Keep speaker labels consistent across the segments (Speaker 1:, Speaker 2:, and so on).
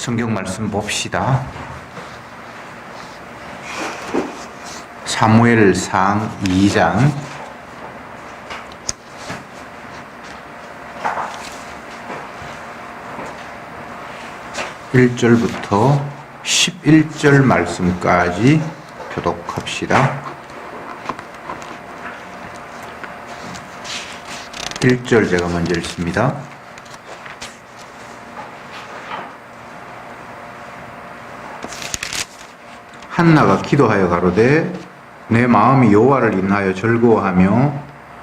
Speaker 1: 성경 말씀 봅시다. 사무엘상 2장 1절부터 11절 말씀까지 교독합시다. 1절 제가 먼저 읽습니다. 한나가 기도하여 가로되 내 마음이 여호와를 인하여 즐거워하며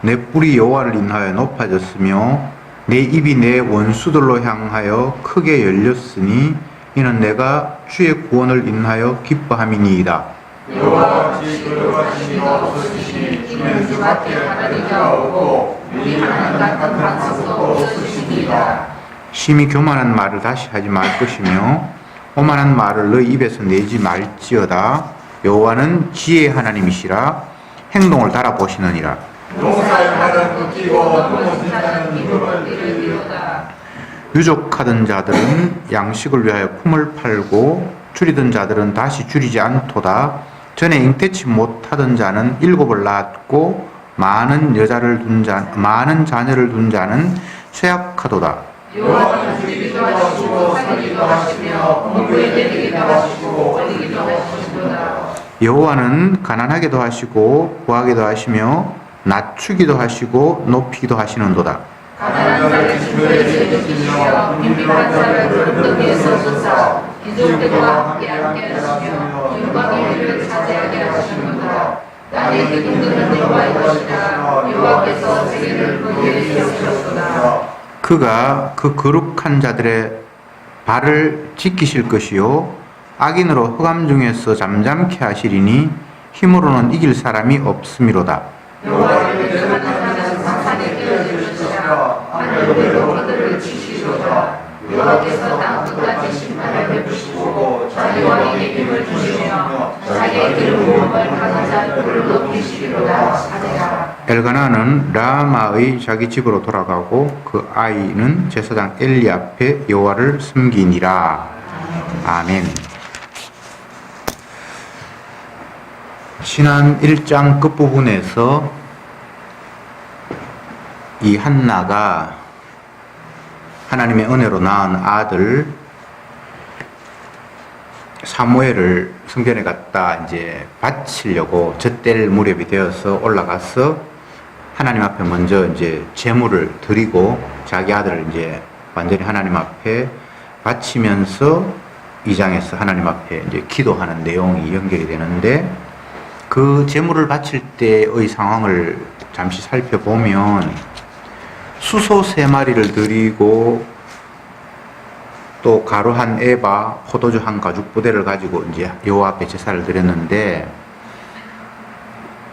Speaker 1: 내 뿔이 여호와를 인하여 높아졌으며 내 입이 내 원수들로 향하여 크게 열렸으니 이는 내가 주의 구원을 인하여 기뻐함이니이다.
Speaker 2: 여호와 지 그릇하시니 없으시니 주는 주밖에 하나님이 없고 우리 하나님 같은 방법도 없으십니다.
Speaker 1: 심히 교만한 말을 다시 하지 말 것이며 오만한 말을 너희 입에서 내지 말지어다. 여호와는 지혜의 하나님이시라 행동을 달아보시느니라.
Speaker 2: 농사의 말은 끊기고 넘어진 자는 무릎을 꿇으리로다.
Speaker 1: 유족하던 자들은 양식을 위하여 품을 팔고 줄이던 자들은 다시 줄이지 않도다. 전에 잉태치 못하던 자는 7을 낳았고 많은 자녀를 둔 자는 쇠약하도다.
Speaker 2: 여호와는 주기도 하시고 살기도 하시며 공부에 내리기도 하시고 올리기도 하시도다.
Speaker 1: 여호와는 가난하게도 하시고 부하게도 하시며 낮추기도 하시고 높이기도 하시는도다.
Speaker 2: 가난한 자를 지도에 세우시며 빈민한 자를 엉덩이에서 쏘사 이족들과 함께 하시며 영광의 일을 차지하게 하시는도다. 나의 기둥들은 여호와의 것이라. 여호와께서 세계를 거기에 세우셨도다.
Speaker 1: 그가 그 거룩한 자들의 발을 지키실 것이요 악인으로 흑암 중에서 잠잠케 하시리니 힘으로는 이길 사람이 없음이로다.
Speaker 2: 여호와를 대적하는 자는 산산에 끼어들으시라. 하늘로 그들을 치시로다. 여호와께서 땅 끝까지 심판을 베푸시고 자기 왕에게 힘을 주시며 자기의 기름 부음을 가는 자들을 높이시리로다. 아멘.
Speaker 1: 엘가나는 라마의 자기 집으로 돌아가고 그 아이는 제사장 엘리 앞에 여호와를 섬기니라. 아멘. 지난 1장 끝부분에서 이 한나가 하나님의 은혜로 낳은 아들 사무엘을 성전에 갖다 이제 바치려고 젖될 무렵이 되어서 올라가서 하나님 앞에 먼저 이제 제물을 드리고 자기 아들을 이제 완전히 하나님 앞에 바치면서 2장에서 하나님 앞에 이제 기도하는 내용이 연결이 되는데 그 제물을 바칠 때의 상황을 잠시 살펴보면 수소 3마리를 드리고 또 가루 한 에바, 포도주 한 가죽 부대를 가지고 이제 여호와 앞에 제사를 드렸는데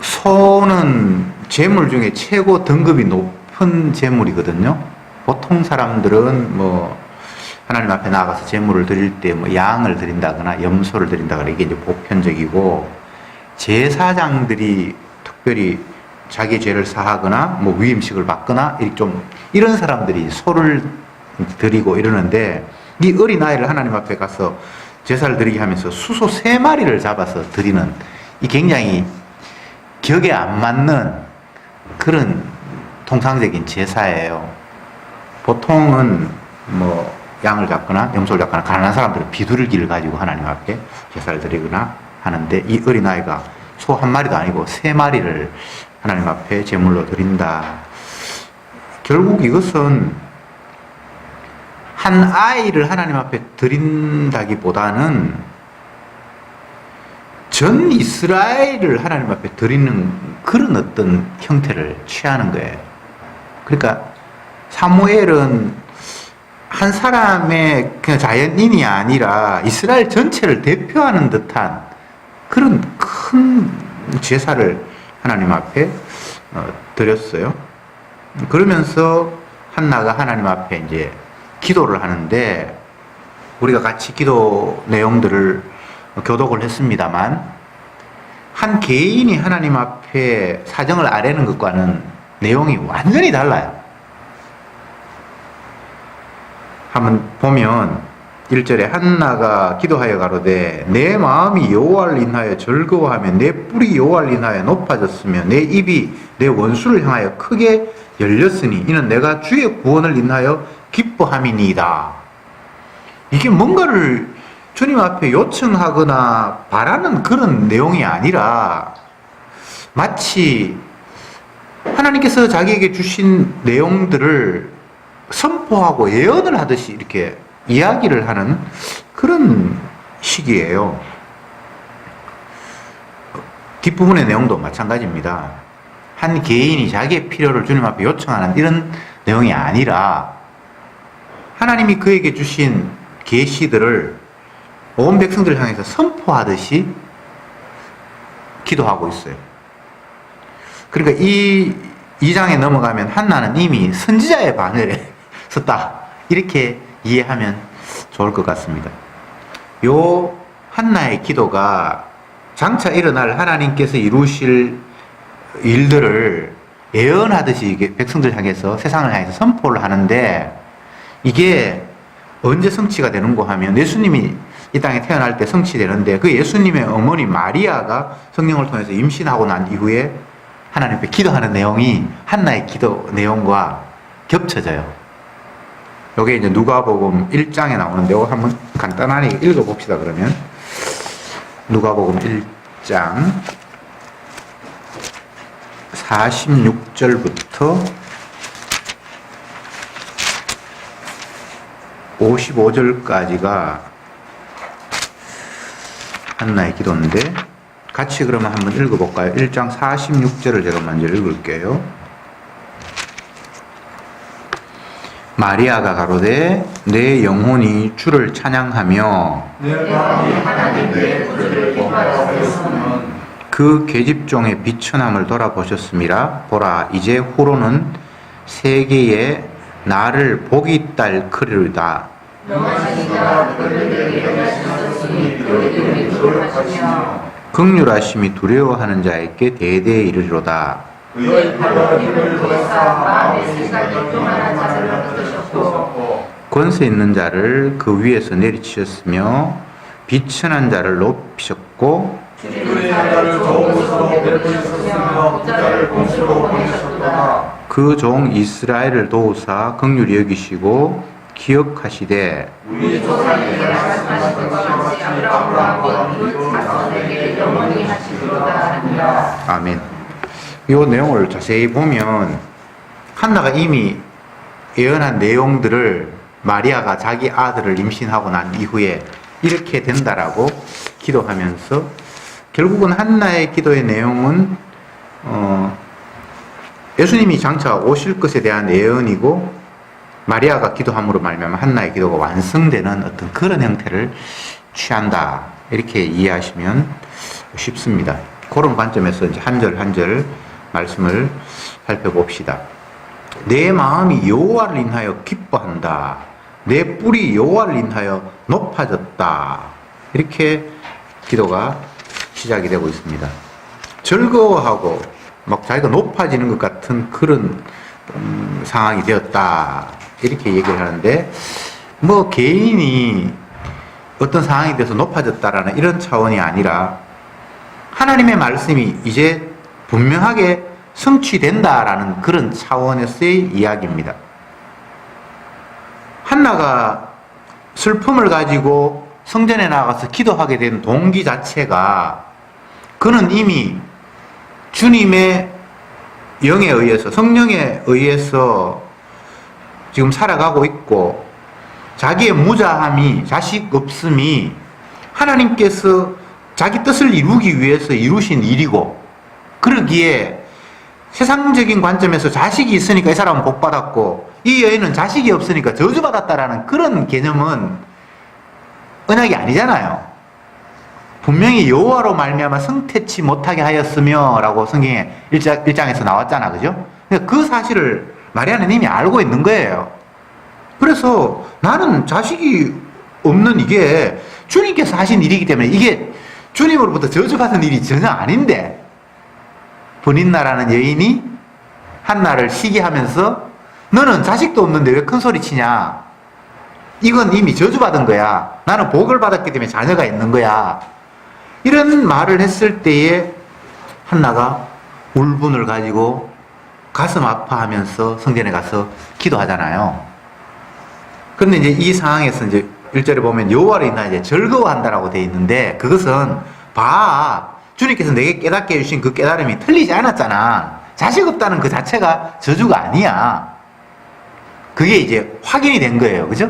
Speaker 1: 소는 제물 중에 최고 등급이 높은 제물이거든요. 보통 사람들은 뭐 하나님 앞에 나가서 제물을 드릴 때 뭐 양을 드린다거나 염소를 드린다거나 이게 이제 보편적이고 제사장들이 특별히 자기 죄를 사하거나 뭐 위임식을 받거나 이런 사람들이 소를 드리고 이러는데 이 어린아이를 하나님 앞에 가서 제사를 드리게 하면서 수소 3마리를 잡아서 드리는 이 굉장히 격에 안 맞는 그런 통상적인 제사예요. 보통은 뭐 양을 잡거나 염소를 잡거나 가난한 사람들은 비둘기를 가지고 하나님 앞에 제사를 드리거나 하는데 이 어린아이가 소 1마리도 아니고 3마리를 하나님 앞에 제물로 드린다. 결국 이것은 한 아이를 하나님 앞에 드린다기보다는 전 이스라엘을 하나님 앞에 드리는 그런 어떤 형태를 취하는 거예요. 그러니까 사무엘은 한 사람의 그냥 자연인이 아니라 이스라엘 전체를 대표하는 듯한 그런 큰 제사를 하나님 앞에 드렸어요. 그러면서 한나가 하나님 앞에 이제 기도를 하는데 우리가 같이 기도 내용들을 교독을 했습니다만 한 개인이 하나님 앞에 사정을 아뢰는 것과는 내용이 완전히 달라요. 한번 보면 1절에 한나가 기도하여 가로되 내 마음이 여호와를 인하여 즐거워하며 내 뿔이 여호와를 인하여 높아졌으며 내 입이 내 원수를 향하여 크게 열렸으니 이는 내가 주의 구원을 인하여 기뻐함이니이다. 이게 뭔가를 주님 앞에 요청하거나 바라는 그런 내용이 아니라 마치 하나님께서 자기에게 주신 내용들을 선포하고 예언을 하듯이 이렇게 이야기를 하는 그런 시기예요. 뒷부분의 내용도 마찬가지입니다. 한 개인이 자기의 필요를 주님 앞에 요청하는 이런 내용이 아니라 하나님이 그에게 주신 계시들을 온 백성들을 향해서 선포하듯이 기도하고 있어요. 그러니까 이 2장에 넘어가면 한나는 이미 선지자의 반열에 섰다. 이렇게 이해하면 좋을 것 같습니다. 요 한나의 기도가 장차 일어날 하나님께서 이루실 일들을 예언하듯이 이게 백성들 향해서 세상을 향해서 선포를 하는데 이게 언제 성취가 되는고 하면 예수님이 이 땅에 태어날 때 성취되는데 그 예수님의 어머니 마리아가 성령을 통해서 임신하고 난 이후에 하나님 앞에 기도하는 내용이 한나의 기도 내용과 겹쳐져요. 요게 이제 누가복음 1장에 나오는데 이거 한번 간단하게 읽어봅시다. 그러면 누가복음 1장 46절부터 55절까지가 한나의 기도인데 같이 그러면 한번 읽어볼까요? 1장 46절을 제가 먼저 읽을게요. 마리아가 가로되 내 영혼이 주를 찬양하며
Speaker 2: 내 마음이 하나님 내 구주를 기뻐하였으면
Speaker 1: 그 계집종의 비천함을 돌아보셨음이라. 보라 이제 후로는 세계에 나를 복이 딸 그리로다.
Speaker 2: 영원하시가 그를 내게 연하셨으니 그의 이름이 기록하시며
Speaker 1: 긍휼하심이 두려워하는 자에게 대대에 이르리로다.
Speaker 2: 그의 팔로 힘을 보여사 마음의 생각이 교만한 자를 얻으셨고
Speaker 1: 권세 있는 자를 그 위에서 내리치셨으며 비천한 자를 높이셨고
Speaker 2: 주님의 나라를 좋은 것으로 베푸셨으며 부자를 공수로 보내셨도다.
Speaker 1: 그 종 이스라엘을 도우사 긍휼히 여기시고 기억하시되
Speaker 2: 우리 조상에게 말씀하신 것과 같이 아브라함과 그 자손에게 영원히 하시리로다 하니라.
Speaker 1: 아멘. 이 내용을 자세히 보면 한나가 이미 예언한 내용들을 마리아가 자기 아들을 임신하고 난 이후에 이렇게 된다라고 기도하면서 결국은 한나의 기도의 내용은 예수님이 장차 오실 것에 대한 예언이고 마리아가 기도함으로 말미암아 한나의 기도가 완성되는 어떤 그런 형태를 취한다. 이렇게 이해하시면 쉽습니다. 그런 관점에서 이제 한 절 한 절 말씀을 살펴봅시다. 내 마음이 여호와를 인하여 기뻐한다. 내 뿔이 여호와를 인하여 높아졌다. 이렇게 기도가 시작이 되고 있습니다. 즐거워하고 막 자기가 높아지는 것 같은 그런 상황이 되었다. 이렇게 얘기를 하는데 뭐 개인이 어떤 상황이 돼서 높아졌다라는 이런 차원이 아니라 하나님의 말씀이 이제 분명하게 성취된다라는 그런 차원에서의 이야기입니다. 한나가 슬픔을 가지고 성전에 나가서 기도하게 된 동기 자체가 그는 이미 주님의 영에 의해서 성령에 의해서 지금 살아가고 있고 자기의 무자함이 자식 없음이 하나님께서 자기 뜻을 이루기 위해서 이루신 일이고 그러기에 세상적인 관점에서 자식이 있으니까 이 사람은 복받았고 이 여인은 자식이 없으니까 저주받았다라는 그런 개념은 언약이 아니잖아요. 분명히 여호와로 말미암아 성태치 못하게 하였으며 라고 성경에 1장에서 나왔잖아. 그죠? 그 사실을 마리아는 이미 알고 있는 거예요. 그래서 나는 자식이 없는 이게 주님께서 하신 일이기 때문에 이게 주님으로부터 저주받은 일이 전혀 아닌데 브닌나라는 여인이 한나를 시기하면서 너는 자식도 없는데 왜 큰 소리 치냐? 이건 이미 저주받은 거야. 나는 복을 받았기 때문에 자녀가 있는 거야. 이런 말을 했을 때에 한나가 울분을 가지고 가슴 아파하면서 성전에 가서 기도하잖아요. 그런데 이제 이 상황에서 이제 1절에 보면 여호와를 인하여 이제 즐거워한다라고 되어 있는데, 그것은 봐, 주님께서 내게 깨닫게 해주신 그 깨달음이 틀리지 않았잖아. 자식 없다는 그 자체가 저주가 아니야. 그게 이제 확인이 된 거예요. 그죠?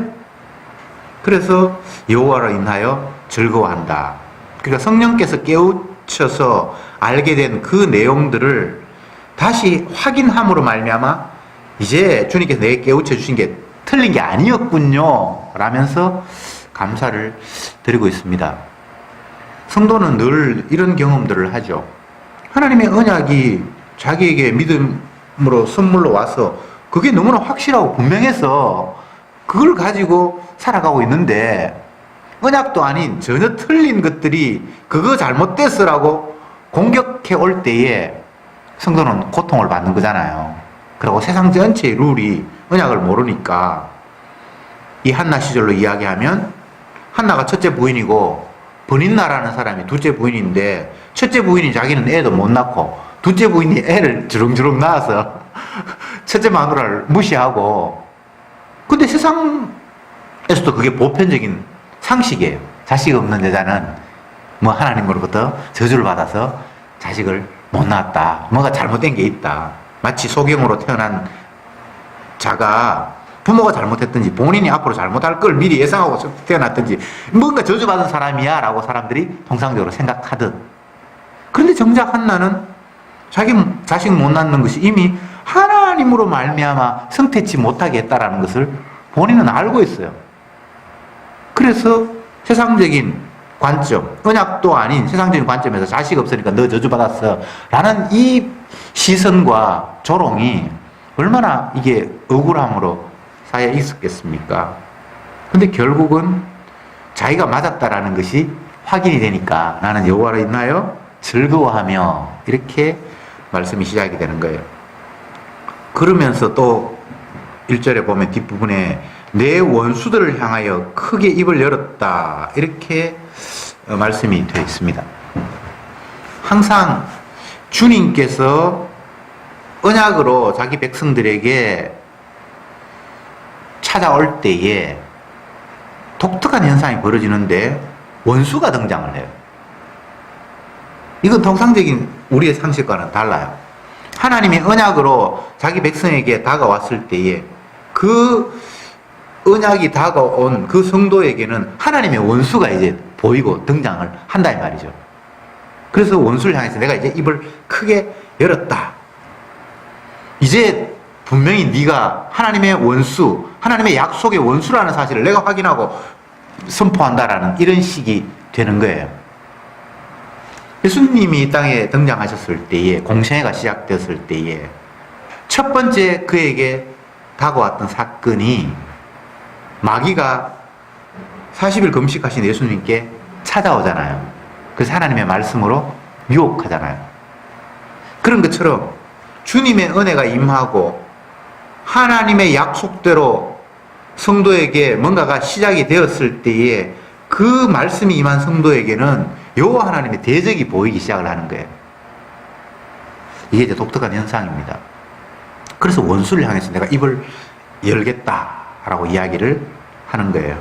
Speaker 1: 그래서 여호와를 인하여 즐거워한다. 그러니까 성령께서 깨우쳐서 알게 된 그 내용들을 다시 확인함으로 말미암아 이제 주님께서 내게 깨우쳐 주신 게 틀린 게 아니었군요 라면서 감사를 드리고 있습니다. 성도는 늘 이런 경험들을 하죠. 하나님의 언약이 자기에게 믿음으로 선물로 와서 그게 너무나 확실하고 분명해서 그걸 가지고 살아가고 있는데, 언약도 아닌 전혀 틀린 것들이 그거 잘못됐어라고 공격해 올 때에 성도는 고통을 받는 거잖아요. 그리고 세상 전체의 룰이 언약을 모르니까, 이 한나 시절로 이야기하면 한나가 첫째 부인이고 버닌나라는 사람이 둘째 부인인데, 첫째 부인이 자기는 애도 못 낳고 둘째 부인이 애를 주렁주렁 낳아서 첫째 마누라를 무시하고, 근데 세상에서도 그게 보편적인 상식이에요. 자식 없는 여자는 뭐 하나님으로부터 저주를 받아서 자식을 못 낳았다, 뭔가 잘못된 게 있다. 마치 소경으로 태어난 자가 부모가 잘못했든지 본인이 앞으로 잘못할 걸 미리 예상하고 태어났든지 뭔가 저주받은 사람이야 라고 사람들이 통상적으로 생각하듯, 그런데 정작 한나는 자기 자식 못 낳는 것이 이미 하나님으로 말미암아 성태치 못하게 했다라는 것을 본인은 알고 있어요. 그래서 세상적인 관점, 언약도 아닌 세상적인 관점에서 자식 없으니까 너 저주받았어 라는 이 시선과 조롱이 얼마나 이게 억울함으로 사회에 있었겠습니까? 근데 결국은 자기가 맞았다라는 것이 확인이 되니까 나는 여호와를 인하여 즐거워하며, 이렇게 말씀이 시작이 되는 거예요. 그러면서 또 1절에 보면 뒷부분에 내 원수들을 향하여 크게 입을 열었다, 이렇게 말씀이 되어 있습니다. 항상 주님께서 언약으로 자기 백성들에게 찾아올 때에 독특한 현상이 벌어지는데 원수가 등장을 해요. 이건 통상적인 우리의 상식과는 달라요. 하나님이 언약으로 자기 백성에게 다가왔을 때에 그 언약이 다가온 그 성도에게는 하나님의 원수가 이제 보이고 등장을 한다 이 말이죠. 그래서 원수를 향해서 내가 이제 입을 크게 열었다. 이제 분명히 네가 하나님의 원수, 하나님의 약속의 원수라는 사실을 내가 확인하고 선포한다라는 이런 식이 되는 거예요. 예수님이 이 땅에 등장하셨을 때에, 공생애가 시작되었을 때에 첫 번째 그에게 다가왔던 사건이 마귀가 40일 금식하신 예수님께 찾아오잖아요. 그래서 하나님의 말씀으로 유혹하잖아요. 그런 것처럼 주님의 은혜가 임하고 하나님의 약속대로 성도에게 뭔가가 시작이 되었을 때에 그 말씀이 임한 성도에게는 여호와 하나님의 대적이 보이기 시작을 하는 거예요. 이게 이제 독특한 현상입니다. 그래서 원수를 향해서 내가 입을 열겠다라고 이야기를 하는 거예요.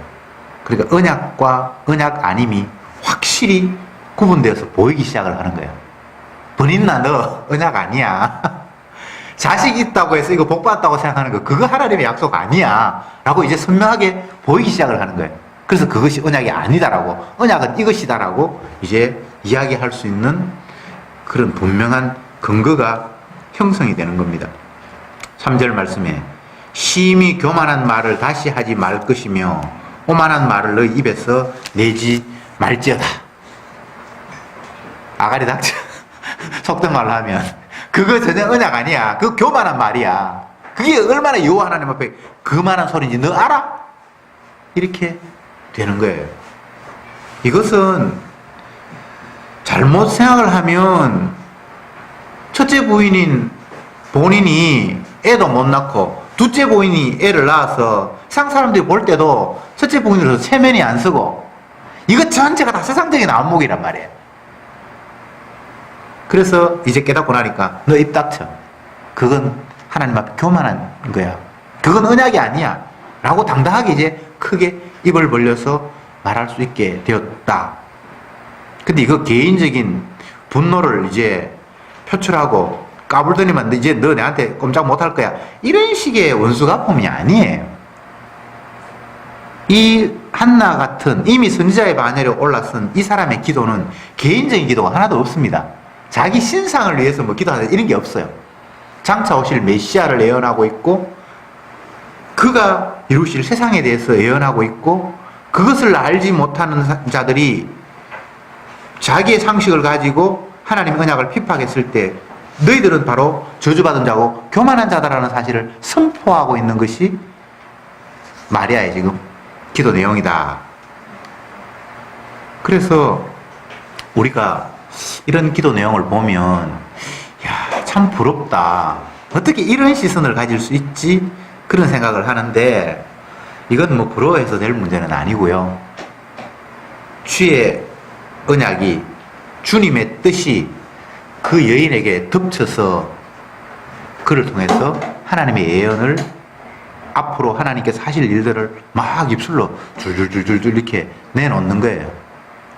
Speaker 1: 그러니까 언약과 언약 아님이 확실히 구분되어서 보이기 시작을 하는 거예요. 버닌나 너 언약 아니야. 자식 있다고 해서 이거 복 받았다고 생각하는 거 그거 하나님의 약속 아니야 라고 이제 선명하게 보이기 시작을 하는 거예요. 그래서 그것이 언약이 아니다라고, 언약은 이것이다라고 이제 이야기할 수 있는 그런 분명한 근거가 형성이 되는 겁니다. 3절 말씀에 심히 교만한 말을 다시 하지 말 것이며 오만한 말을 너희 입에서 내지 말지어다. 아가리 닥쳐. 속된 말로 하면 그거 전혀 언약 아니야. 그거 교만한 말이야. 그게 얼마나 여호와 하나님 앞에 그만한 소리인지 너 알아? 이렇게 되는 거예요. 이것은 잘못 생각을 하면 첫째 부인인 본인이 애도 못 낳고 둘째 부인이 애를 낳아서 세상 사람들이 볼 때도 첫째 부분으로서 체면이 안 쓰고 이것 전체가 다 세상적인 안목이란 말이에요. 그래서 이제 깨닫고 나니까 너 입 닥쳐. 그건 하나님 앞에 교만한 거야. 그건 언약이 아니야. 라고 당당하게 이제 크게 입을 벌려서 말할 수 있게 되었다. 근데 이거 개인적인 분노를 이제 표출하고 까불더니만 이제 너 내한테 꼼짝 못할 거야. 이런 식의 원수갚음이 아니에요. 이 한나 같은 이미 선지자의 반열에 올라선 이 사람의 기도는 개인적인 기도가 하나도 없습니다. 자기 신상을 위해서 뭐 기도하는 이런 게 없어요. 장차 오실 메시아를 예언하고 있고 그가 이루실 세상에 대해서 예언하고 있고 그것을 알지 못하는 자들이 자기의 상식을 가지고 하나님의 언약을 핍박했을 때 너희들은 바로 저주받은 자고 교만한 자다라는 사실을 선포하고 있는 것이 마리아의 지금 기도 내용이다. 그래서 우리가 이런 기도 내용을 보면 야, 참 부럽다. 어떻게 이런 시선을 가질 수 있지? 그런 생각을 하는데 이건 뭐 부러워해서 될 문제는 아니고요. 주의 언약이 주님의 뜻이 그 여인에게 덮쳐서 그를 통해서 하나님의 예언을 앞으로 하나님께서 하실 일들을 막 입술로 줄줄줄줄 이렇게 내놓는 거예요.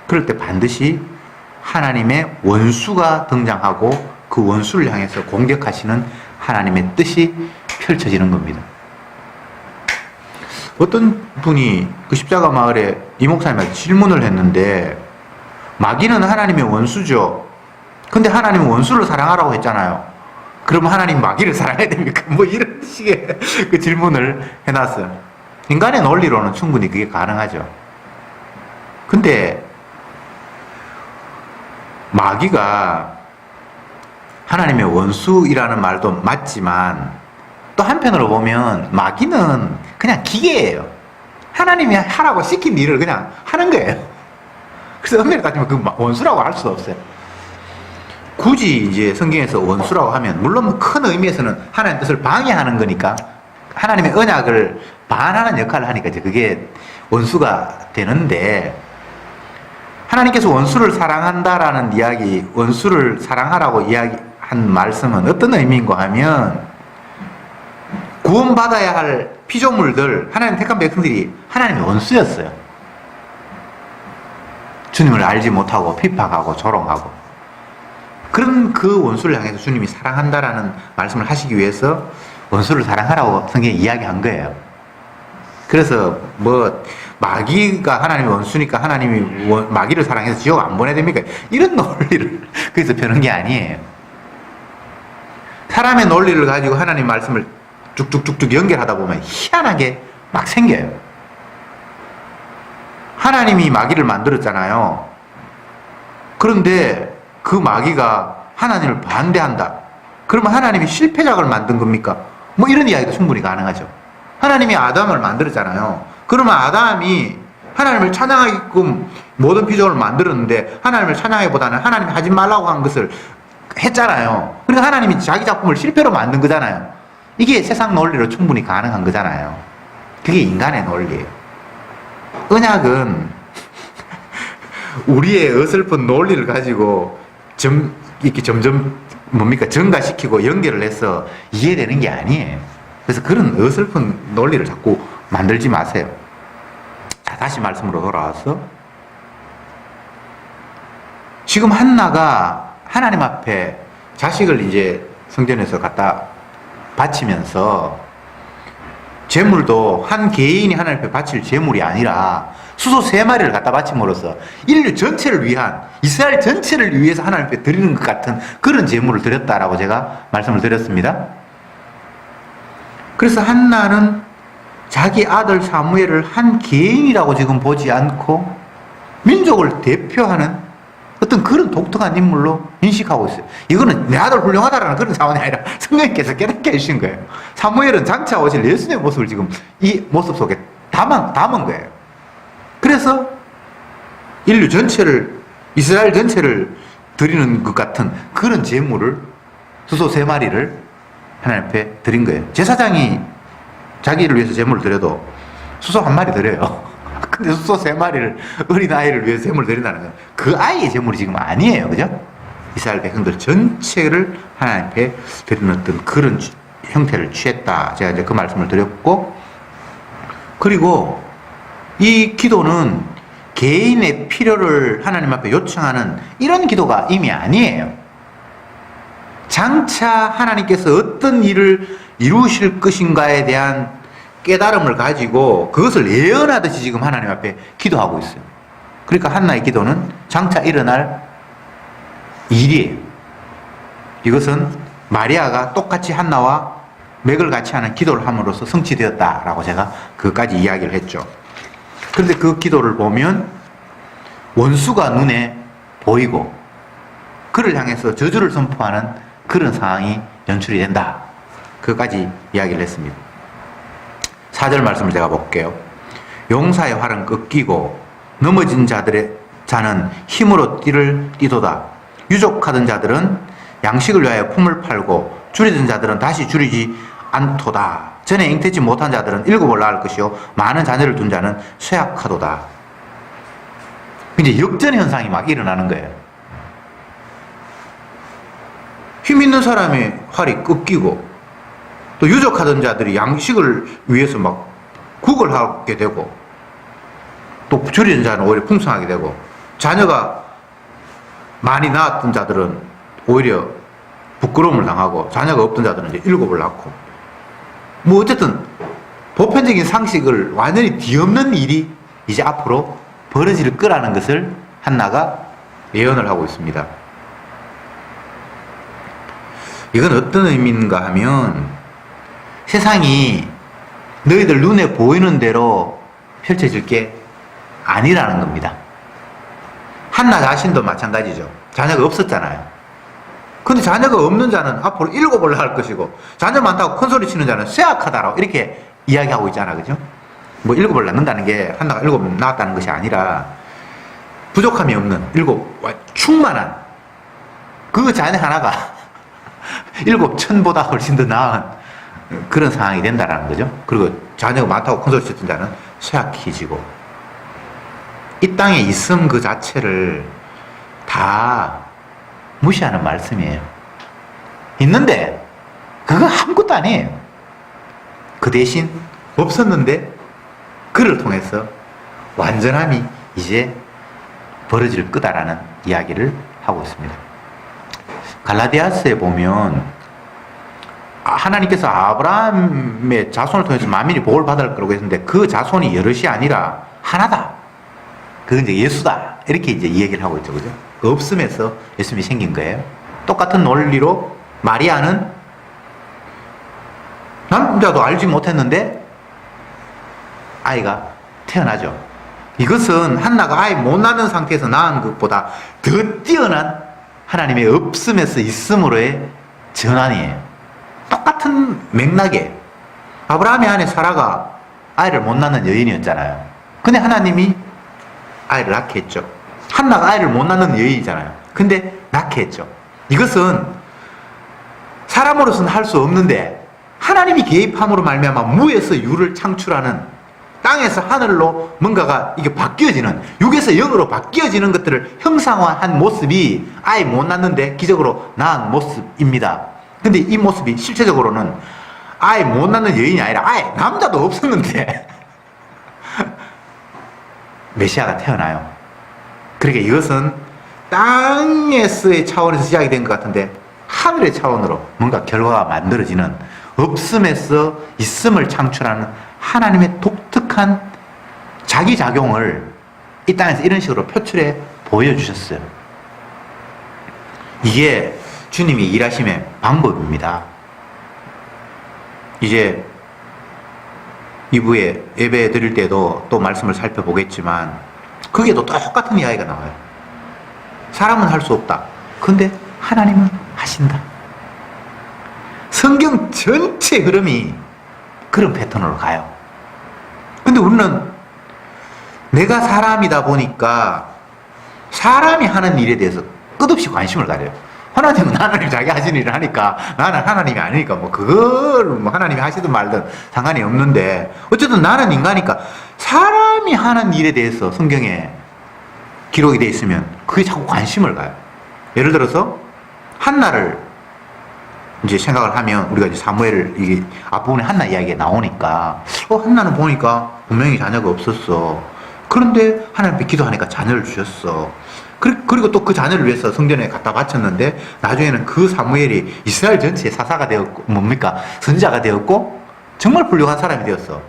Speaker 1: 그럴 때 반드시 하나님의 원수가 등장하고 그 원수를 향해서 공격하시는 하나님의 뜻이 펼쳐지는 겁니다. 어떤 분이 그 십자가 마을에 이 목사님한테 질문을 했는데 마귀는 하나님의 원수죠. 근데 하나님은 원수를 사랑하라고 했잖아요. 그러면 하나님 마귀를 사랑해야 됩니까? 뭐 이런 식의 그 질문을 해놨어요. 인간의 논리로는 충분히 그게 가능하죠. 근데 마귀가 하나님의 원수이라는 말도 맞지만 또 한편으로 보면 마귀는 그냥 기계예요. 하나님이 하라고 시킨 일을 그냥 하는 거예요. 그래서 엄밀히 따지면 그 원수라고 할 수 없어요. 굳이 이제 성경에서 원수라고 하면 물론 큰 의미에서는 하나님의 뜻을 방해하는 거니까 하나님의 언약을 반하는 역할을 하니까 이제 그게 원수가 되는데 하나님께서 원수를 사랑한다라는 이야기, 원수를 사랑하라고 이야기한 말씀은 어떤 의미인가 하면 구원받아야 할 피조물들, 하나님 택한 백성들이 하나님의 원수였어요. 주님을 알지 못하고 핍박하고 조롱하고 그런 그 원수를 향해서 주님이 사랑한다라는 말씀을 하시기 위해서 원수를 사랑하라고 성경에 이야기한 거예요. 그래서 뭐 마귀가 하나님의 원수니까 하나님이 마귀를 사랑해서 지옥 안 보내야 됩니까? 이런 논리를 그래서 펴는 게 아니에요. 사람의 논리를 가지고 하나님 말씀을 쭉쭉쭉쭉 연결하다 보면 희한하게 막 생겨요. 하나님이 마귀를 만들었잖아요. 그런데 그 마귀가 하나님을 반대한다. 그러면 하나님이 실패작을 만든 겁니까? 뭐 이런 이야기도 충분히 가능하죠. 하나님이 아담을 만들었잖아요. 그러면 아담이 하나님을 찬양하게끔 모든 피조물을 만들었는데 하나님을 찬양하기보다는 하나님이 하지 말라고 한 것을 했잖아요. 그러니까 하나님이 자기 작품을 실패로 만든 거잖아요. 이게 세상 논리로 충분히 가능한 거잖아요. 그게 인간의 논리예요. 언약은 우리의 어설픈 논리를 가지고 이렇게 점점 증가시키고 연결을 해서 이해되는 게 아니에요. 그래서 그런 어설픈 논리를 자꾸 만들지 마세요. 자, 다시 말씀으로 돌아와서 지금 한나가 하나님 앞에 자식을 이제 성전에서 갖다 바치면서 제물도 한 개인이 하나님 앞에 바칠 제물이 아니라 수소 3마리를 갖다 바침으로써 인류 전체를 위한, 이스라엘 전체를 위해서 하나님 앞에 드리는 것 같은 그런 제물을 드렸다라고 제가 말씀을 드렸습니다. 그래서 한나는 자기 아들 사무엘을 한 개인이라고 지금 보지 않고 민족을 대표하는 어떤 그런 독특한 인물로 인식하고 있어요. 이거는 내 아들 훌륭하다라는 그런 사원이 아니라 성령님께서 깨닫게 해주신 거예요. 사무엘은 장차 오실 예수님의 모습을 지금 이 모습 속에 담은 거예요. 그래서 인류 전체를, 이스라엘 전체를 드리는 것 같은 그런 제물을, 수소 3마리를 하나님 앞에 드린 거예요. 제사장이 자기를 위해서 제물을 드려도 수소 한 마리 드려요. 근데 수소 3마리를 어린아이를 위해서 제물을 드린다는 건 그 아이의 제물이 지금 아니에요. 그죠? 이스라엘 백성들 전체를 하나님 앞에 드리는 어떤 그런 형태를 취했다. 제가 이제 그 말씀을 드렸고, 그리고 이 기도는 개인의 필요를 하나님 앞에 요청하는 이런 기도가 이미 아니에요. 장차 하나님께서 어떤 일을 이루실 것인가에 대한 깨달음을 가지고 그것을 예언하듯이 지금 하나님 앞에 기도하고 있어요. 그러니까 한나의 기도는 장차 일어날 일이에요. 이것은 마리아가 똑같이 한나와 맥을 같이 하는 기도를 함으로써 성취되었다라고 제가 그까지 이야기를 했죠. 그런데 그 기도를 보면 원수가 눈에 보이고 그를 향해서 저주를 선포하는 그런 상황이 연출이 된다. 그까지 이야기를 했습니다. 4절 말씀을 제가 볼게요. 용사의 활은 꺾이고 넘어진 자는 힘으로 띠를 띠도다. 유족하던 자들은 양식을 위하여 품을 팔고 줄이던 자들은 다시 줄이지 않도다. 전에 잉태치 못한 자들은 7을 낳을 것이요 많은 자녀를 둔 자는 쇠약하도다. 이제 역전 현상이 막 일어나는 거예요. 힘 있는 사람의 활이 꺾이고 또 유족하던 자들이 양식을 위해서 막 국을 하게 되고 또 줄이던 자는 오히려 풍성하게 되고 자녀가 많이 낳았던 자들은 오히려 부끄러움을 당하고 자녀가 없던 자들은 이제 7을 낳고 뭐 어쨌든 보편적인 상식을 완전히 뒤엎는 일이 이제 앞으로 벌어질 거라는 것을 한나가 예언을 하고 있습니다. 이건 어떤 의미인가 하면 세상이 너희들 눈에 보이는 대로 펼쳐질 게 아니라는 겁니다. 한나 자신도 마찬가지죠. 자녀가 없었잖아요. 근데 자녀가 없는 자는 앞으로 7을 낳을 것이고 자녀 많다고 큰소리 치는 자는 쇠약하다라고 이렇게 이야기하고 있잖아. 그죠? 뭐 7을 낳는다는 게 한나가 7 낳았다는 것이 아니라 부족함이 없는 7 충만한 그 자녀 하나가 7천보다 훨씬 더 나은 그런 상황이 된다는 거죠. 그리고 자녀가 많다고 큰소리 치던 자는 쇠약해지고 이 땅에 있음 그 자체를 다 무시하는 말씀이에요. 있는데 그거 아무것도 아니에요. 그 대신 없었는데 그를 통해서 완전함이 이제 벌어질 거다라는 이야기를 하고 있습니다. 갈라디아서에 보면 하나님께서 아브라함의 자손을 통해서 만민이 복을 받을 거라고 했는데 그 자손이 여럿이 아니라 하나다. 그건 이제 예수다. 이렇게 이제 이야기를 하고 있죠. 그죠? 그 없음에서 예수님이 생긴 거예요. 똑같은 논리로 마리아는 남자도 알지 못했는데 아이가 태어나죠. 이것은 한나가 아이 못 낳는 상태에서 낳은 것보다 더 뛰어난 하나님의 없음에서 있음으로의 전환이에요. 똑같은 맥락에 아브라함의 아내 사라가 아이를 못 낳는 여인이었잖아요. 근데 하나님이 아이를 낳게 했죠. 한나가 아이를 못 낳는 여인이잖아요. 근데 낳게 했죠. 이것은 사람으로서는 할 수 없는데 하나님이 개입함으로 말미암아 무에서 유를 창출하는 땅에서 하늘로 뭔가가 이게 바뀌어지는 육에서 영으로 바뀌어지는 것들을 형상화한 모습이 아이 못 낳는데 기적으로 낳은 모습입니다. 근데 이 모습이 실체적으로는 아이 못 낳는 여인이 아니라 아예 남자도 없었는데 메시아가 태어나요. 그러니까 이것은 땅에서의 차원에서 시작이 된 것 같은데 하늘의 차원으로 뭔가 결과가 만들어지는 없음에서 있음을 창출하는 하나님의 독특한 자기작용을 이 땅에서 이런 식으로 표출해 보여주셨어요. 이게 주님이 일하심의 방법입니다. 이제 2부에 예배 드릴 때도 또 말씀을 살펴보겠지만 거기에도 똑같은 이야기가 나와요. 사람은 할 수 없다. 근데 하나님은 하신다. 성경 전체 흐름이 그런 패턴으로 가요. 근데 우리는 내가 사람이다 보니까 사람이 하는 일에 대해서 끝없이 관심을 가져요. 하나님은 하나님 자기 하시는 일을 하니까 나는 하나님이 아니니까 뭐 그걸 뭐 하나님이 하시든 말든 상관이 없는데 어쨌든 나는 인간이니까 사람이 하는 일에 대해서 성경에 기록이 되어 있으면 그게 자꾸 관심을 가요. 예를 들어서 한나를 이제 생각을 하면 우리가 이제 사무엘 이게 앞부분에 한나 이야기가 나오니까 한나는 보니까 분명히 자녀가 없었어. 그런데 하나님 앞에 기도하니까 자녀를 주셨어. 그리고 또 그 자녀를 위해서 성전에 갖다 바쳤는데 나중에는 그 사무엘이 이스라엘 전체의 사사가 되었고 뭡니까? 선지자가 되었고 정말 훌륭한 사람이 되었어.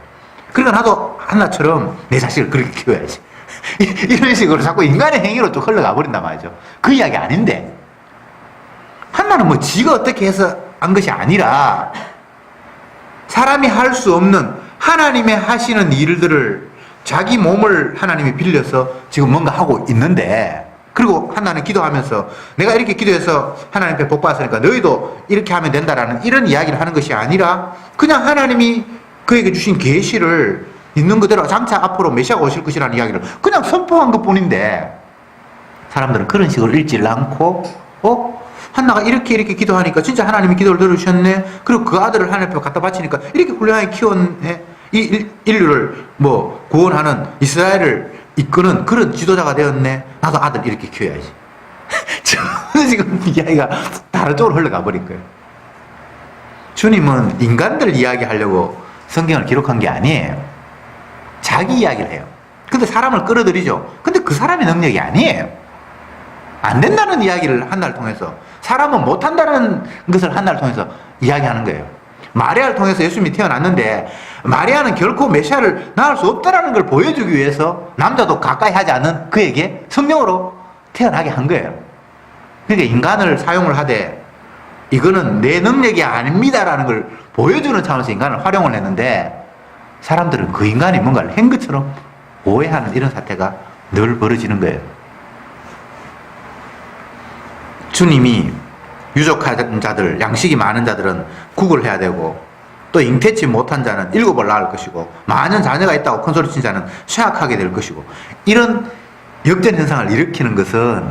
Speaker 1: 그러니까 나도 한나처럼 내 자식을 그렇게 키워야지. 이런 식으로 자꾸 인간의 행위로 또 흘러가 버린단 말이죠. 그 이야기 아닌데 한나는 뭐 지가 어떻게 해서 한 것이 아니라 사람이 할 수 없는 하나님의 하시는 일들을 자기 몸을 하나님이 빌려서 지금 뭔가 하고 있는데 그리고 한나는 기도하면서 내가 이렇게 기도해서 하나님 앞에 복 받았으니까 너희도 이렇게 하면 된다라는 이런 이야기를 하는 것이 아니라 그냥 하나님이 그에게 주신 계시를 있는 그대로 장차 앞으로 메시아가 오실 것이라는 이야기를 그냥 선포한 것 뿐인데 사람들은 그런 식으로 읽지를 않고 한나가 이렇게 기도하니까 진짜 하나님이 기도를 들으셨네. 그리고 그 아들을 하나님 앞에 갖다 바치니까 이렇게 훌륭하게 키웠네. 이 인류를 뭐 구원하는 이스라엘을 이끄는 그런 지도자가 되었네. 나도 아들 이렇게 키워야지. 저는 지금 이야기가 다른 쪽으로 흘러가 버린 거예요. 주님은 인간들 이야기하려고 성경을 기록한 게 아니에요. 자기 이야기를 해요. 근데 사람을 끌어들이죠. 근데 그 사람의 능력이 아니에요. 안 된다는 이야기를 한나를 통해서 사람은 못한다는 것을 한나를 통해서 이야기하는 거예요. 마리아를 통해서 예수님이 태어났는데 마리아는 결코 메시아를 낳을 수 없다는 걸 보여주기 위해서 남자도 가까이 하지 않는 그에게 성령으로 태어나게 한 거예요. 그러니까 인간을 사용을 하되 이거는 내 능력이 아닙니다라는 걸 보여주는 차원에서 인간을 활용을 했는데 사람들은 그 인간이 뭔가를 한 것처럼 오해하는 이런 사태가 늘 벌어지는 거예요. 주님이 유족한 자들, 양식이 많은 자들은 국을 해야 되고 또 잉태치 못한 자는 7을 낳을 것이고 많은 자녀가 있다고 큰소리 친 자는 쇠약하게 될 것이고 이런 역전현상을 일으키는 것은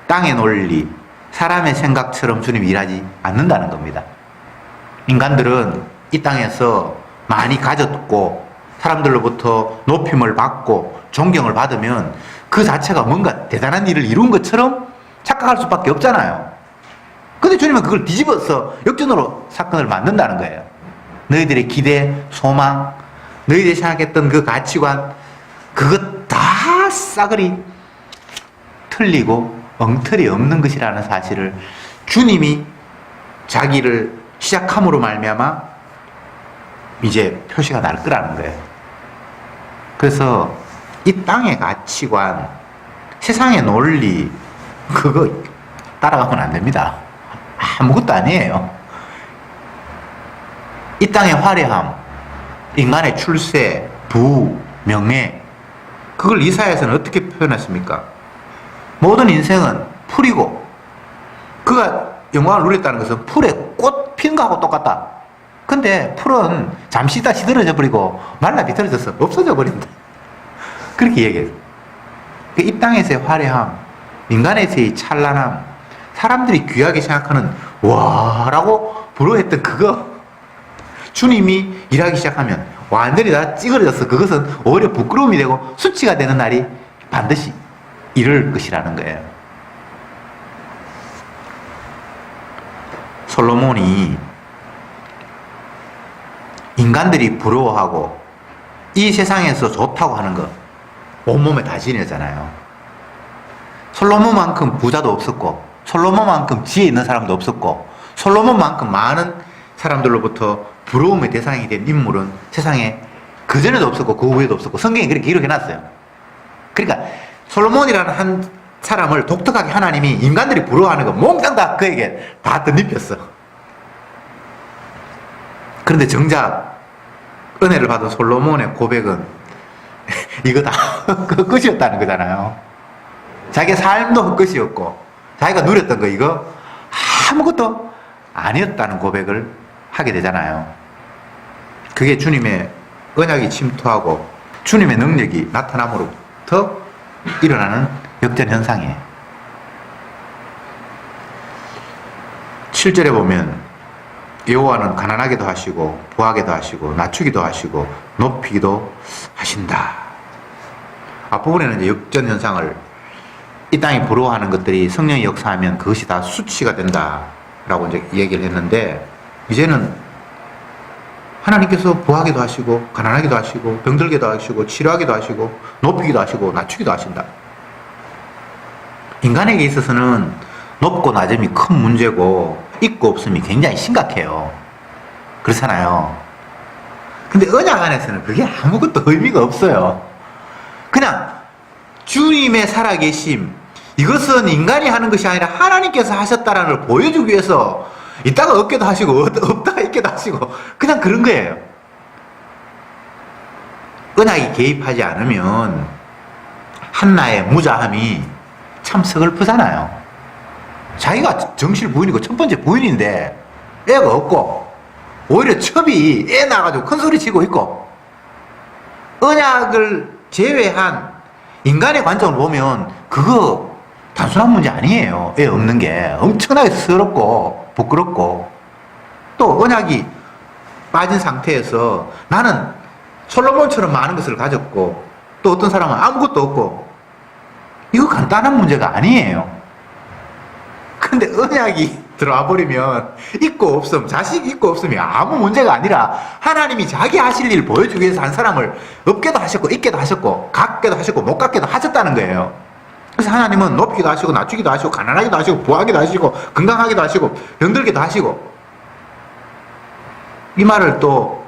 Speaker 1: 땅의 논리, 사람의 생각처럼 주님이 일하지 않는다는 겁니다. 인간들은 이 땅에서 많이 가졌고 사람들로부터 높임을 받고 존경을 받으면 그 자체가 뭔가 대단한 일을 이룬 것처럼 착각할 수밖에 없잖아요. 근데 주님은 그걸 뒤집어서 역전으로 사건을 만든다는 거예요. 너희들의 기대, 소망, 너희들이 생각했던 그 가치관 그것 다 싸그리 틀리고 엉터리 없는 것이라는 사실을 주님이 자기를 시작함으로 말미암아 이제 표시가 날 거라는 거예요. 그래서 이 땅의 가치관, 세상의 논리 그거 따라가면 안 됩니다. 아무것도 아니에요. 이 땅의 화려함, 인간의 출세, 부, 명예 그걸 이사야서는 어떻게 표현했습니까? 모든 인생은 풀이고 그가 영광을 누렸다는 것은 풀에 꽃 피는 거하고 똑같다. 근데 풀은 잠시 있다 시들어져 버리고 말라 비틀어져서 없어져 버린다. 그렇게 얘기해요. 이 땅에서의 화려함, 인간에서의 찬란함, 사람들이 귀하게 생각하는 와라고 부러워했던 그거 주님이 일하기 시작하면 완전히 다 찌그러져서 그것은 오히려 부끄러움이 되고 수치가 되는 날이 반드시 이를 것이라는 거예요. 솔로몬이 인간들이 부러워하고 이 세상에서 좋다고 하는 거 온몸에 다 지녔잖아요. 솔로몬만큼 부자도 없었고 솔로몬만큼 지혜 있는 사람도 없었고 솔로몬만큼 많은 사람들로부터 부러움의 대상이 된 인물은 세상에 그전에도 없었고 그 후에도 없었고 성경이 그렇게 기록해놨어요. 그러니까 솔로몬이라는 한 사람을 독특하게 하나님이 인간들이 부러워하는 거 몽땅 다 그에게 다 덧입혔어. 그런데 정작 은혜를 받은 솔로몬의 고백은 이거 다 헛것이었다는 거잖아요. 자기 삶도 헛것이었고 자기가 누렸던 거 이거 아무것도 아니었다는 고백을 하게 되잖아요. 그게 주님의 언약이 침투하고 주님의 능력이 나타남으로부터 일어나는 역전현상이에요. 7절에 보면 여호와는 가난하게도 하시고 부하게도 하시고 낮추기도 하시고 높이기도 하신다. 앞부분에는 이제 역전 현상을 이 땅이 부러워하는 것들이 성령이 역사하면 그것이 다 수치가 된다라고 이제 얘기를 했는데, 이제는 하나님께서 부하게도 하시고 가난하게도 하시고 병들게도 하시고 치료하기도 하시고 높이기도 하시고 낮추기도 하신다. 인간에게 있어서는 높고 낮음이 큰 문제고 있고 없음이 굉장히 심각해요. 그렇잖아요. 근데 언약 안에서는 그게 아무것도 의미가 없어요. 그냥 주님의 살아계심, 이것은 인간이 하는 것이 아니라 하나님께서 하셨다라는 걸 보여주기 위해서 있다가 없게도 하시고 없다가 있게도 하시고 그냥 그런 거예요. 언약이 개입하지 않으면 한나의 무자함이 참 서글프잖아요. 자기가 정실 부인이고 첫 번째 부인인데 애가 없고 오히려 첩이 애 낳아가지고 큰 소리 치고 있고, 언약을 제외한 인간의 관점을 보면 그거 단순한 문제 아니에요. 애 없는 게 엄청나게 서럽고 부끄럽고, 또 언약이 빠진 상태에서 나는 솔로몬처럼 많은 것을 가졌고 또 어떤 사람은 아무것도 없고, 이거 간단한 문제가 아니에요. 근데 언약이 들어와 버리면 있고 없음, 자식 있고 없음이 아무 문제가 아니라 하나님이 자기 하실 일 보여주기 위해서 한 사람을 없게도 하셨고 있게도 하셨고 갖게도 하셨고 못 갖게도 하셨다는 거예요. 그래서 하나님은 높이기도 하시고 낮추기도 하시고 가난하기도 하시고 부하기도 하시고 건강하기도 하시고 병들기도 하시고, 이 말을 또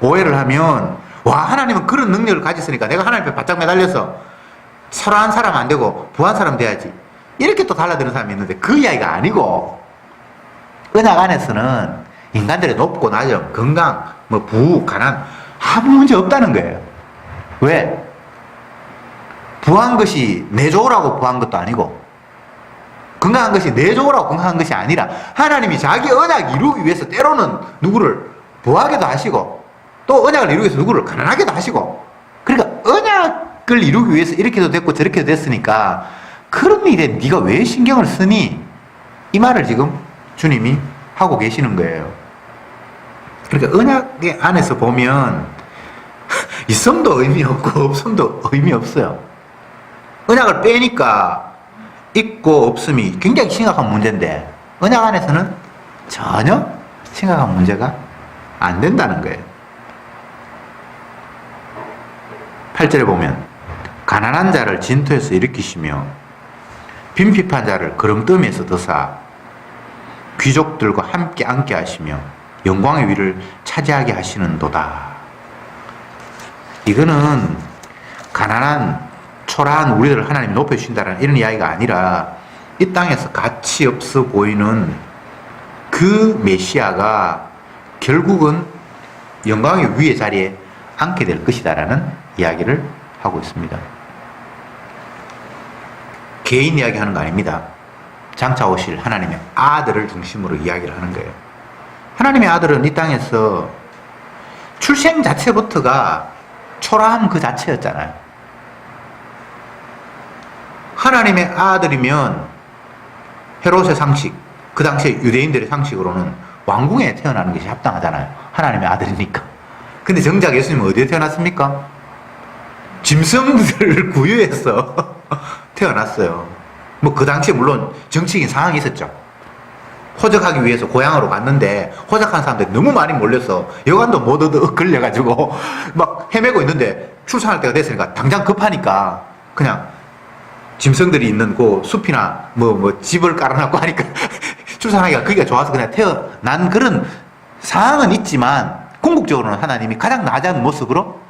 Speaker 1: 오해를 하면, 와, 하나님은 그런 능력을 가졌으니까 내가 하나님 앞에 바짝 매달려서 설한 사람 안 되고 부한 사람 돼야지, 이렇게 또 달라드는 사람이 있는데 그 이야기가 아니고, 언약 안에서는 인간들의 높고 낮음, 건강, 뭐 부, 가난 아무 문제 없다는 거예요. 왜? 부한 것이 내 좋으라고 부한 것도 아니고 건강한 것이 내 좋으라고 건강한 것이 아니라 하나님이 자기 언약 이루기 위해서 때로는 누구를 부하게도 하시고 또 언약을 이루기 위해서 누구를 가난하게도 하시고, 그러니까 언약을 이루기 위해서 이렇게도 됐고 저렇게도 됐으니까 그런 일에 네가 왜 신경을 쓰니? 이 말을 지금 주님이 하고 계시는 거예요. 그러니까 언약 안에서 보면 있음도 의미 없고 없음도 의미 없어요. 언약을 빼니까 있고 없음이 굉장히 심각한 문제인데 언약 안에서는 전혀 심각한 문제가 안 된다는 거예요. 8절에 보면 가난한 자를 진토에서 일으키시며 빈핍한 자를 그름더미에서 드사 귀족들과 함께 앉게 하시며 영광의 위를 차지하게 하시는도다. 이거는 가난한 초라한 우리들을 하나님이 높여주신다는 이런 이야기가 아니라 이 땅에서 가치 없어 보이는 그 메시아가 결국은 영광의 위의 자리에 앉게 될 것이다라는 이야기를 하고 있습니다. 개인 이야기하는 거 아닙니다. 장차 오실 하나님의 아들을 중심으로 이야기를 하는 거예요. 하나님의 아들은 이 땅에서 출생 자체부터가 초라함 그 자체였잖아요. 하나님의 아들이면 헤롯의 상식, 그 당시에 유대인들의 상식으로는 왕궁에 태어나는 것이 합당하잖아요. 하나님의 아들이니까. 근데 정작 예수님은 어디에 태어났습니까? 짐승들을 구유해서 태어났어요. 뭐 그 당시에 물론 정치적인 상황이 있었죠. 호적하기 위해서 고향으로 갔는데 호적한 사람들이 너무 많이 몰려서 여관도 못 얻어 걸려가지고 막 헤매고 있는데 출산할 때가 됐으니까 당장 급하니까 그냥 짐승들이 있는 그 숲이나 뭐 집을 깔아놨고 하니까 출산하기가 그게 좋아서 그냥 태어난 그런 상황은 있지만 궁극적으로는 하나님이 가장 낮은 모습으로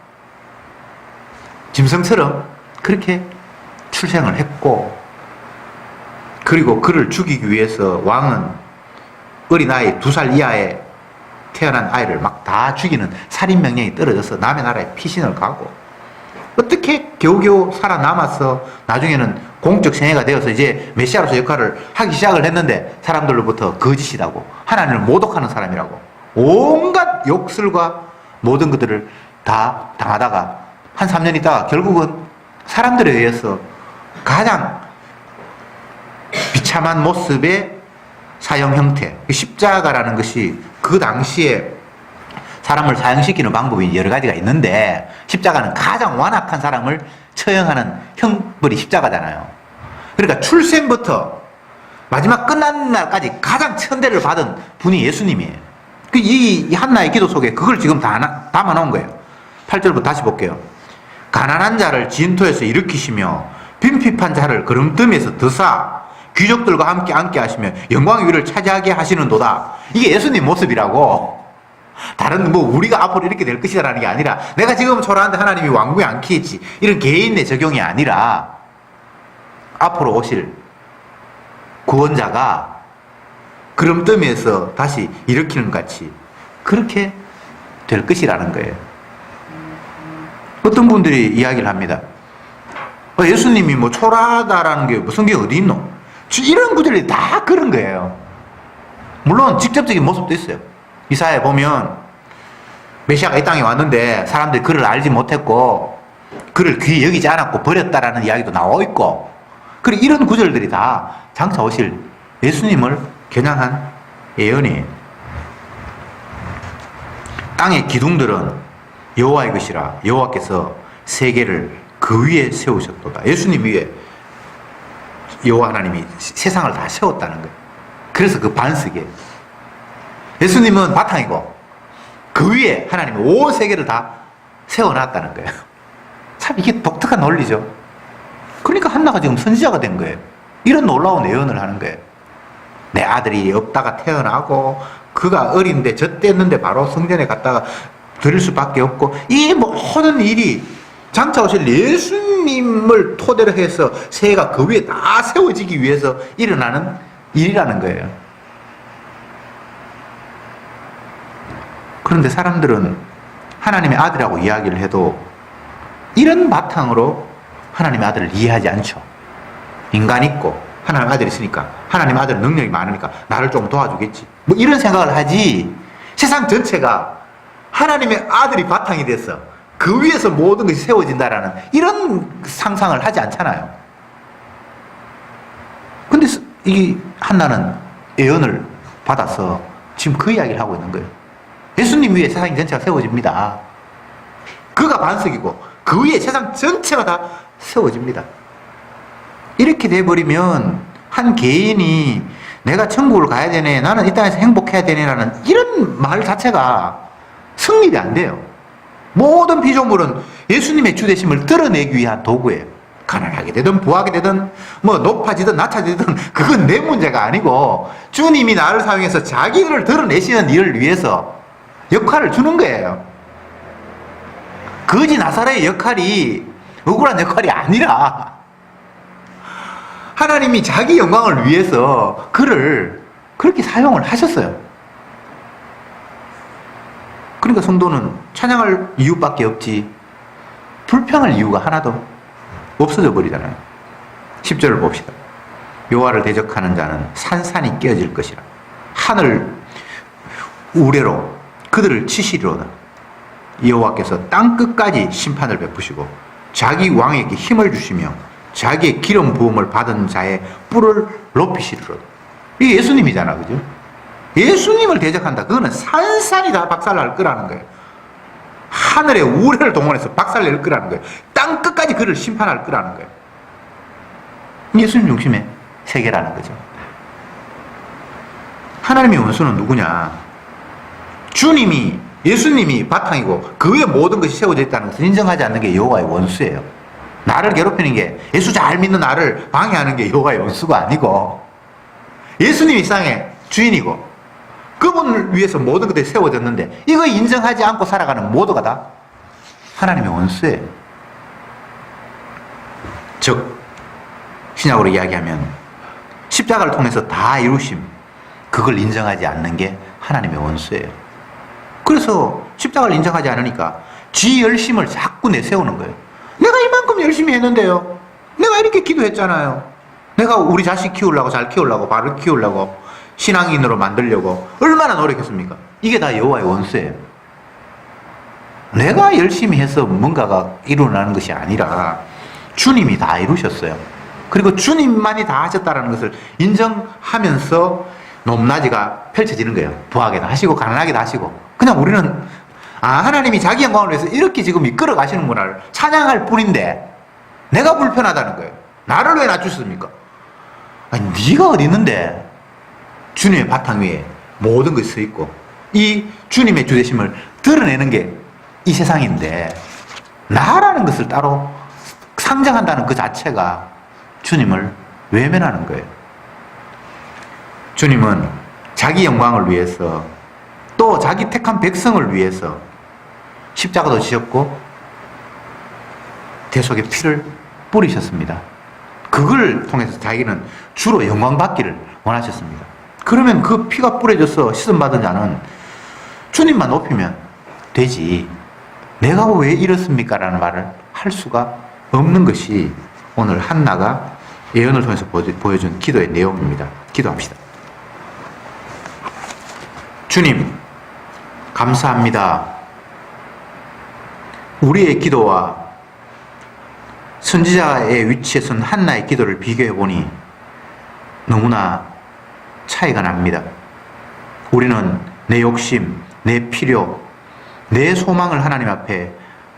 Speaker 1: 짐승처럼 그렇게 출생을 했고, 그리고 그를 죽이기 위해서 왕은 어린아이 2살 이하에 태어난 아이를 막 다 죽이는 살인명령이 떨어져서 남의 나라에 피신을 가고, 어떻게 겨우겨우 살아남아서 나중에는 공적 생애가 되어서 이제 메시아로서 역할을 하기 시작을 했는데 사람들로부터 거짓이라고, 하나님을 모독하는 사람이라고 온갖 욕설과 모든 것들을 다 당하다가 한 3년 있다가 결국은 사람들에 의해서 가장 비참한 모습의 사형 형태. 십자가라는 것이 그 당시에 사람을 사형시키는 방법이 여러 가지가 있는데 십자가는 가장 완악한 사람을 처형하는 형벌이 십자가잖아요. 그러니까 출생부터 마지막 끝나는 날까지 가장 천대를 받은 분이 예수님이에요. 이 한나의 기도 속에 그걸 지금 다 담아놓은 거예요. 8절부터 다시 볼게요. 가난한 자를 진토에서 일으키시며 빈핍한 자를 거름뜸에서 드사 귀족들과 함께 앉게 하시며 영광의 위를 차지하게 하시는도다. 이게 예수님 모습이라고. 다른 우리가 앞으로 이렇게 될 것이다라는 게 아니라 내가 지금 초라한데 하나님이 왕궁에 앉히겠지 이런 개인의 적용이 아니라 앞으로 오실 구원자가 그름뜸에서 다시 일으키는 같이 그렇게 될 것이라는 거예요. 어떤 분들이 이야기를 합니다. 예수님이 초라하다라는 게 성경에 어디 있노? 이런 구절이 다 그런 거예요. 물론 직접적인 모습도 있어요. 이사야에 보면 메시아가 이 땅에 왔는데 사람들이 그를 알지 못했고 그를 귀히 여기지 않았고 버렸다라는 이야기도 나와 있고, 그리고 이런 구절들이 다 장차 오실 예수님을 겨냥한 예언이에요. 땅의 기둥들은 여호와의 것이라 여호와께서 세계를 그 위에 세우셨도다. 예수님 위에 여호와 하나님이 세상을 다 세웠다는 거예요. 그래서 그 반석에 예수님은 바탕이고 그 위에 하나님이 온 세계를 다 세워놨다는 거예요. 참 이게 독특한 논리죠. 그러니까 한나가 지금 선지자가 된 거예요. 이런 놀라운 예언을 하는 거예요. 내 아들이 없다가 태어나고 그가 어린데 젖됐는데 바로 성전에 갔다가 드릴 수밖에 없고, 이 모든 일이 장차 오실 예수님을 토대로 해서 세계가 그 위에 다 세워지기 위해서 일어나는 일이라는 거예요. 그런데 사람들은 하나님의 아들이라고 이야기를 해도 이런 바탕으로 하나님의 아들을 이해하지 않죠. 인간 있고 하나님의 아들이 있으니까 하나님의 아들은 능력이 많으니까 나를 좀 도와주겠지, 이런 생각을 하지, 세상 전체가 하나님의 아들이 바탕이 돼서 그 위에서 모든 것이 세워진다라는 이런 상상을 하지 않잖아요. 근데 이 한나는 예언을 받아서 지금 그 이야기를 하고 있는 거예요. 예수님 위에 세상 전체가 세워집니다. 그가 반석이고 그 위에 세상 전체가 다 세워집니다. 이렇게 돼버리면 한 개인이 내가 천국을 가야 되네, 나는 이 땅에서 행복해야 되네라는 이런 말 자체가 성립이 안 돼요. 모든 피조물은 예수님의 주되심을 드러내기 위한 도구예요. 가난하게 되든 부하게 되든 높아지든 낮아지든 그건 내 문제가 아니고 주님이 나를 사용해서 자기를 드러내시는 일을 위해서 역할을 주는 거예요. 거지 나사로의 역할이 억울한 역할이 아니라 하나님이 자기 영광을 위해서 그를 그렇게 사용을 하셨어요. 그러니까 성도는 찬양할 이유밖에 없지 불평할 이유가 하나도 없어져 버리잖아요. 10절을 봅시다. 여호와를 대적하는 자는 산산이 깨어질 것이라. 하늘 우레로 그들을 치시리로다. 여호와께서 땅 끝까지 심판을 베푸시고 자기 왕에게 힘을 주시며 자기의 기름 부음을 받은 자의 뿔을 높이시리로다. 이게 예수님이잖아, 그죠? 예수님을 대적한다. 그거는 산산이 다 박살날 거라는 거예요. 하늘의 우레를 동원해서 박살낼 거라는 거예요. 땅 끝까지 그를 심판할 거라는 거예요. 예수님 중심의 세계라는 거죠. 하나님의 원수는 누구냐? 주님이, 예수님이 바탕이고 그 위에 모든 것이 세워져 있다는 것을 인정하지 않는 게 여호와의 원수예요. 나를 괴롭히는 게, 예수 잘 믿는 나를 방해하는 게 여호와의 원수가 아니고 예수님이 세상의 주인이고 그분을 위해서 모든 것들이 세워졌는데 이거 인정하지 않고 살아가는 모두가 다 하나님의 원수예요. 즉 신약으로 이야기하면 십자가를 통해서 다 이루심, 그걸 인정하지 않는 게 하나님의 원수예요. 그래서 십자가를 인정하지 않으니까 지 열심을 자꾸 내세우는 거예요. 내가 이만큼 열심히 했는데요, 내가 이렇게 기도했잖아요, 내가 우리 자식 키우려고, 잘 키우려고, 바를 키우려고, 신앙인으로 만들려고 얼마나 노력했습니까? 이게 다 여호와의 원수예요. 내가 열심히 해서 뭔가가 일어나는 것이 아니라 주님이 다 이루셨어요. 그리고 주님만이 다 하셨다는 것을 인정하면서 높낮이가 펼쳐지는 거예요. 부하게도 하시고 가난하게도 하시고. 그냥 우리는 하나님이 자기 영광을 위해서 이렇게 지금 이끌어 가시는구나를 찬양할 뿐인데 내가 불편하다는 거예요. 나를 왜 낮추십니까? 아니 네가 어디 있는데 주님의 바탕 위에 모든 것이 서 있고 이 주님의 주되심을 드러내는 게 이 세상인데 나라는 것을 따로 상정한다는 그 자체가 주님을 외면하는 거예요. 주님은 자기 영광을 위해서 또 자기 택한 백성을 위해서 십자가도 지셨고 대속의 피를 뿌리셨습니다. 그걸 통해서 자기는 주로 영광 받기를 원하셨습니다. 그러면 그 피가 뿌려져서 시선받은 자는 주님만 높이면 되지 내가 왜 이렇습니까? 라는 말을 할 수가 없는 것이 오늘 한나가 예언을 통해서 보여준 기도의 내용입니다. 기도합시다. 주님, 감사합니다. 우리의 기도와 선지자의 위치에 선 한나의 기도를 비교해 보니 너무나 차이가 납니다. 우리는 내 욕심, 내 필요, 내 소망을 하나님 앞에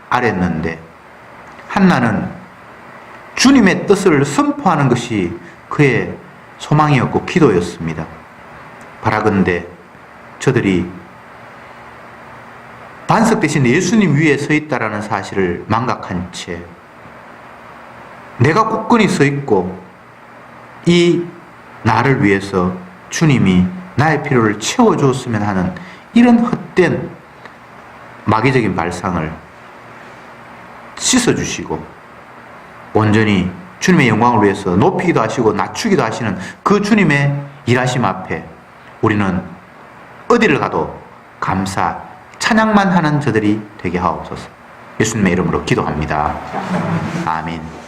Speaker 1: 아랬는데 한나는 주님의 뜻을 선포하는 것이 그의 소망이었고 기도였습니다. 바라건대 저들이 반석 대신 예수님 위에 서 있다라는 사실을 망각한 채 내가 굳건히 서 있고 이 나를 위해서 주님이 나의 필요를 채워주었으면 하는 이런 헛된 마귀적인 발상을 씻어주시고 온전히 주님의 영광을 위해서 높이기도 하시고 낮추기도 하시는 그 주님의 일하심 앞에 우리는 어디를 가도 감사, 찬양만 하는 저들이 되게 하옵소서. 예수님의 이름으로 기도합니다. 아멘.